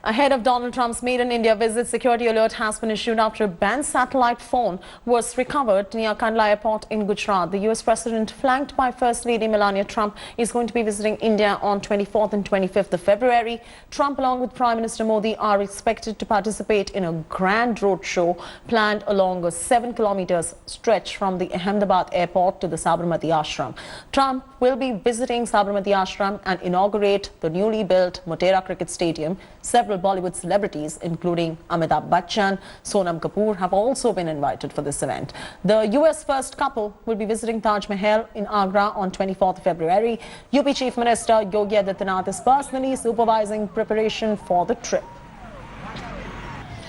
Ahead of Donald Trump's maiden India visit, security alert has been issued after a banned satellite phone was recovered near Kandla Airport in Gujarat. The US President, flanked by First Lady Melania Trump, is going to be visiting India on 24th and 25th of February. Trump, along with Prime Minister Modi, are expected to participate in a grand roadshow planned along a 7 kilometers stretch from the Ahmedabad airport to the Sabarmati Ashram. Trump will be visiting Sabarmati Ashram and inaugurate the newly built Motera Cricket Stadium. Several Bollywood celebrities, including Amitabh Bachchan, Sonam Kapoor, have also been invited for this event. The US first couple will be visiting Taj Mahal in Agra on 24th February. UP Chief Minister Yogi Adityanath is personally supervising preparation for the trip.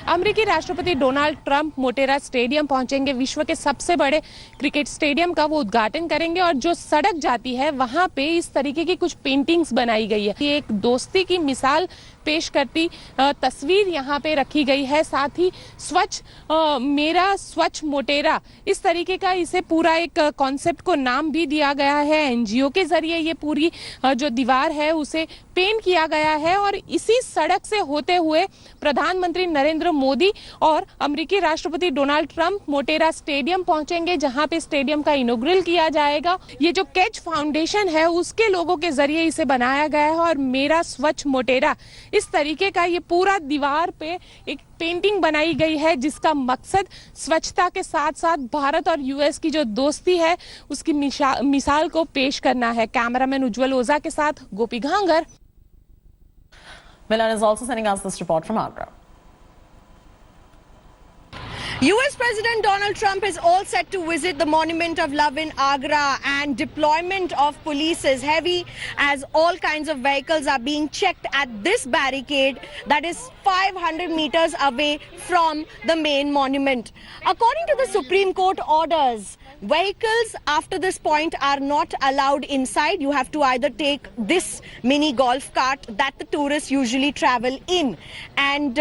अमेरिकी राष्ट्रपति Donald Trump Motera stadium पहुंचेंगे। विश्व के सबसे बड़े cricket stadium का वो उद्घाटन करेंगे और जो सड़क जाती है वहां पे इस तरीके की कुछ पेंटिंग्स बनाई गई है। ये एक दोस्ती की मिसाल पेश करती तस्वीर यहाँ पे रखी गई है। साथ ही मेरा स्वच्छ मोटेरा, इस तरीके का इसे पूरा एक कॉन्सेप्ट को नाम भी दिया गया है। एनजीओ के जरिए ये पूरी जो दीवार है उसे पेंट किया गया है और इसी सड़क से होते हुए प्रधानमंत्री नरेंद्र मोदी और अमेरिकी राष्ट्रपति डोनाल्ड ट्रंप मोटेरा स्टेडियम पहुंचेंगे, जहां पे स्टेडियम का इनॉग्रेट किया जाएगा। ये जो कैच फाउंडेशन है उसके लोगों के जरिए इसे बनाया गया है और मेरा स्वच्छ मोटेरा, इस तरीके का ये पूरा दीवार पे एक पेंटिंग बनाई गई है, जिसका मकसद स्वच्छता के साथ साथ भारत और यूएस की जो दोस्ती है उसकी मिसाल को पेश करना है। कैमरामैन उज्जवल ओझा के साथ गोपी Ghangar. Milan is also sending us this report from Agra. US President Donald Trump is all set to visit the Monument of Love in Agra, and deployment of police is heavy as all kinds of vehicles are being checked at this barricade that is 500 meters away from the main monument. According to the Supreme Court orders, vehicles after this point are not allowed inside. You have to either take this mini golf cart that the tourists usually travel in, and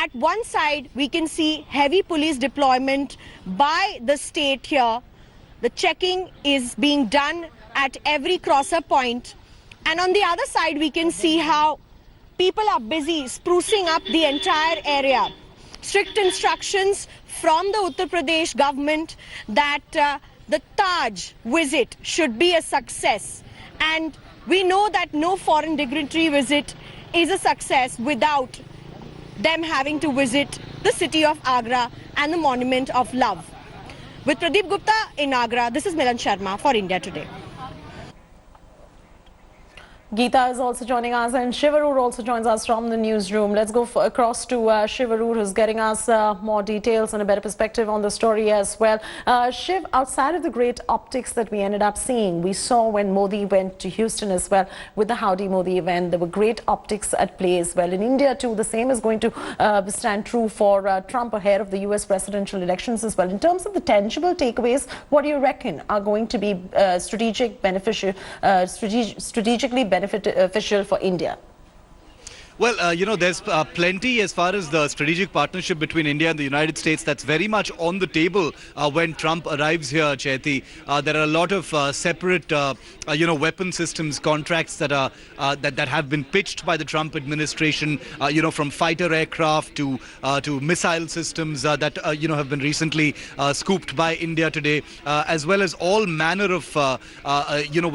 at one side, we can see heavy police deployment by the state here. The checking is being done at every crosser point. And on the other side, we can see how people are busy sprucing up the entire area. Strict instructions from the Uttar Pradesh government that the Taj visit should be a success. And we know that no foreign dignitary visit is a success without them having to visit the city of Agra and the Monument of Love. With Pradeep Gupta in Agra, this is Milan Sharma for India Today. Geeta is also joining us, and Shivarur also joins us from the newsroom. Let's go across to Shivarur, who's getting us more details and a better perspective on the story as well. Shiv, outside of the great optics that we ended up seeing, we saw when Modi went to Houston as well with the Howdy Modi event, there were great optics at play as well. In India too, the same is going to stand true for Trump ahead of the US presidential elections as well. In terms of the tangible takeaways, what do you reckon are going to be strategically beneficial for India? Well, there's plenty as far as the strategic partnership between India and the United States that's very much on the table when Trump arrives here, Chaiti. There are a lot of separate, weapon systems contracts that are that have been pitched by the Trump administration. From fighter aircraft to missile systems that have been recently scooped by India today, as well as all manner of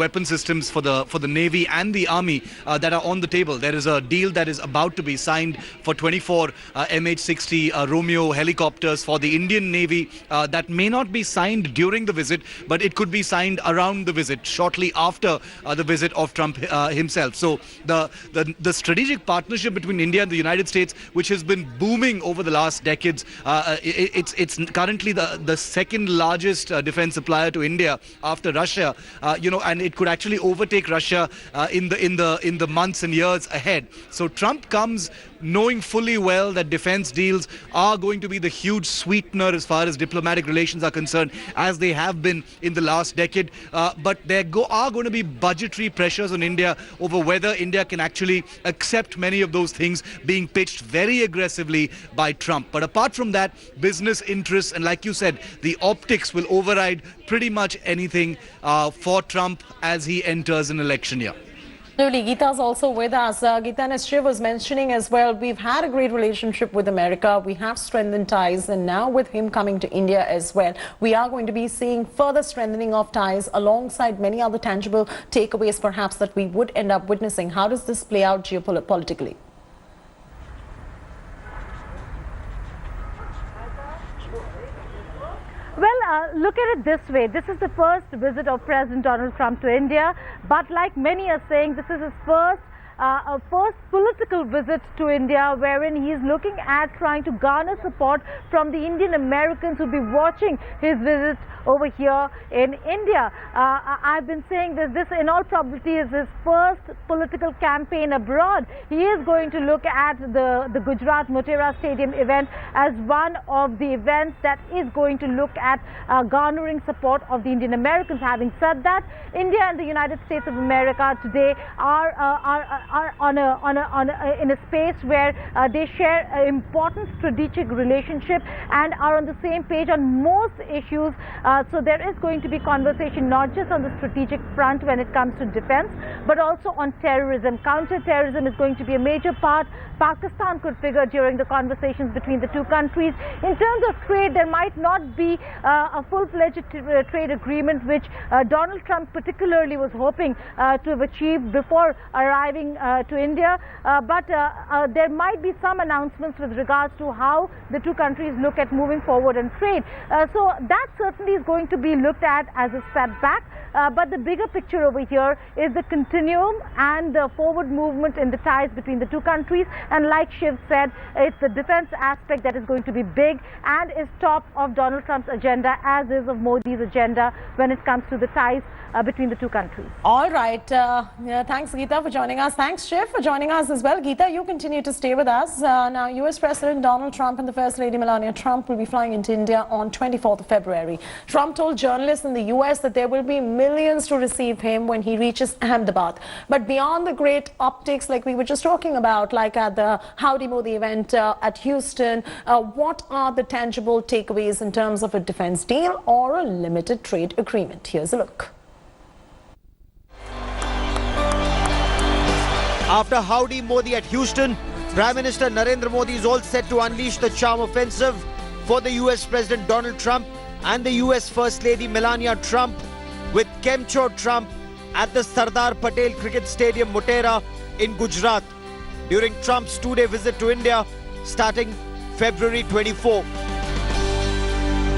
weapon systems for the Navy and the Army that are on the table. There is a deal that is about to be signed for 24 MH-60 Romeo helicopters for the Indian Navy that may not be signed during the visit, but it could be signed around the visit, shortly after the visit of Trump himself. So the strategic partnership between India and the United States, which has been booming over the last decades, it's currently the second largest defense supplier to India after Russia, and it could actually overtake Russia in the months and years ahead. So Trump comes knowing fully well that defense deals are going to be the huge sweetener as far as diplomatic relations are concerned, as they have been in the last decade. But there are going to be budgetary pressures on India over whether India can actually accept many of those things being pitched very aggressively by Trump. But apart from that, business interests and, like you said, the optics will override pretty much anything for Trump as he enters an election year. Absolutely. Geeta's also with us. Geeta, and as Shiv was mentioning as well, we've had a great relationship with America. We have strengthened ties, and now with him coming to India as well, we are going to be seeing further strengthening of ties alongside many other tangible takeaways perhaps that we would end up witnessing. How does this play out geopolitically? Well, look at it this way. This is the first visit of President Donald Trump to India. But like many are saying, this is his first political visit to India, wherein he is looking at trying to garner support from the Indian Americans who will be watching his visit over here in India. I've been saying this in all probability is his first political campaign abroad. He is going to look at the Gujarat Motera Stadium event as one of the events that is going to look at garnering support of the Indian Americans. Having said that, India and the United States of America today are in a space where they share an important strategic relationship and are on the same page on most issues. So there is going to be conversation not just on the strategic front when it comes to defense, but also on terrorism. Counter-terrorism is going to be a major part. Pakistan could figure during the conversations between the two countries. In terms of trade, there might not be a full-fledged trade agreement, which Donald Trump particularly was hoping to have achieved before arriving to India. But there might be some announcements with regards to how the two countries look at moving forward in trade. So that certainly is going to be looked at as a step back. But the bigger picture over here is the continuum and the forward movement in the ties between the two countries. And like Shiv said, it's the defense aspect that is going to be big and is top of Donald Trump's agenda, as is of Modi's agenda when it comes to the ties between the two countries. All right. Thanks, Geeta, for joining us. Thanks, Shiv, for joining us as well. Geeta, you continue to stay with us. Now, US President Donald Trump and the First Lady Melania Trump will be flying into India on 24th of February. Trump told journalists in the US that there will be millions to receive him when he reaches Ahmedabad. But beyond the great optics like we were just talking about, like at the Howdy Modi event at Houston, what are the tangible takeaways in terms of a defense deal or a limited trade agreement? Here's a look. After Howdy Modi at Houston, Prime Minister Narendra Modi is all set to unleash the charm offensive for the US President Donald Trump and the US First Lady Melania Trump, with Kemcho Trump at the Sardar Patel Cricket Stadium, Motera in Gujarat, during Trump's two-day visit to India starting February 24.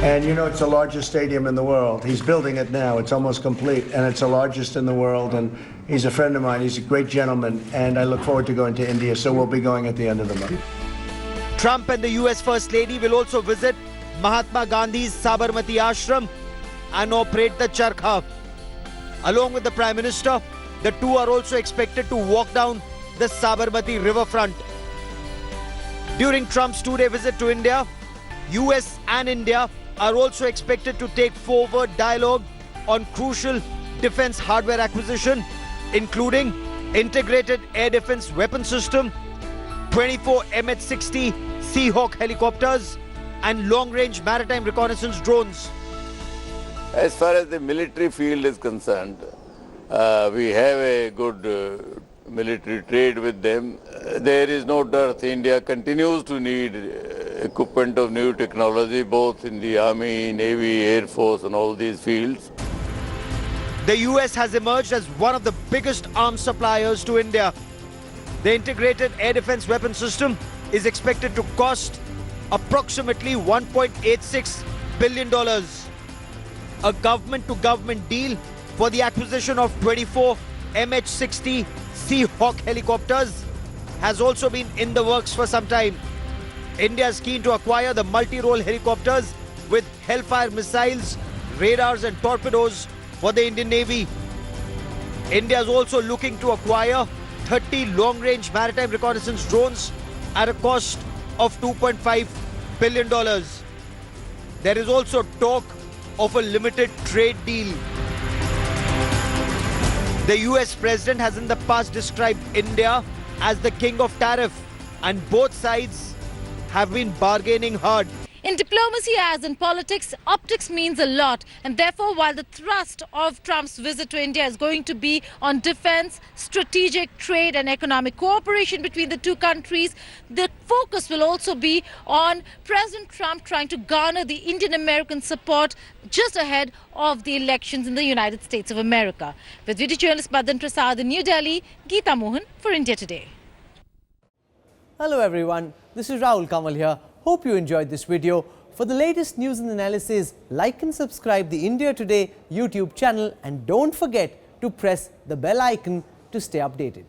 And you know, it's the largest stadium in the world. He's building it now. It's almost complete, and it's the largest in the world. And he's a friend of mine. He's a great gentleman, and I look forward to going to India, so we'll be going at the end of the month. Trump and the US First Lady will also visit Mahatma Gandhi's Sabarmati Ashram and operate the Charkha. Along with the Prime Minister, the two are also expected to walk down the Sabarmati riverfront. During Trump's two-day visit to India, US and India are also expected to take forward dialogue on crucial defense hardware acquisition, including integrated air defense weapon system, 24 MH-60 Seahawk helicopters, and long-range maritime reconnaissance drones. As far as the military field is concerned, we have a good military trade with them. There is no dearth. India continues to need equipment of new technology, both in the Army, Navy, Air Force, and all these fields. The US has emerged as one of the biggest arms suppliers to India. The integrated air defense weapon system is expected to cost approximately $1.86 billion. A government-to-government deal for the acquisition of 24 MH-60 Seahawk helicopters has also been in the works for some time. India is keen to acquire the multi-role helicopters with Hellfire missiles, radars and torpedoes for the Indian Navy. India is also looking to acquire 30 long-range maritime reconnaissance drones at a cost of $2.5 billion. There is also talk of a limited trade deal. The US President has in the past described India as the king of tariff, and both sides have been bargaining hard. In diplomacy, as in politics, optics means a lot. And therefore, while the thrust of Trump's visit to India is going to be on defense, strategic trade and economic cooperation between the two countries, the focus will also be on President Trump trying to garner the Indian-American support just ahead of the elections in the United States of America. With video journalist Madan Prasad in New Delhi, Geeta Mohan for India Today. Hello everyone, this is Rahul Kamal here. Hope you enjoyed this video. For the latest news and analysis, like and subscribe the India Today YouTube channel and don't forget to press the bell icon to stay updated.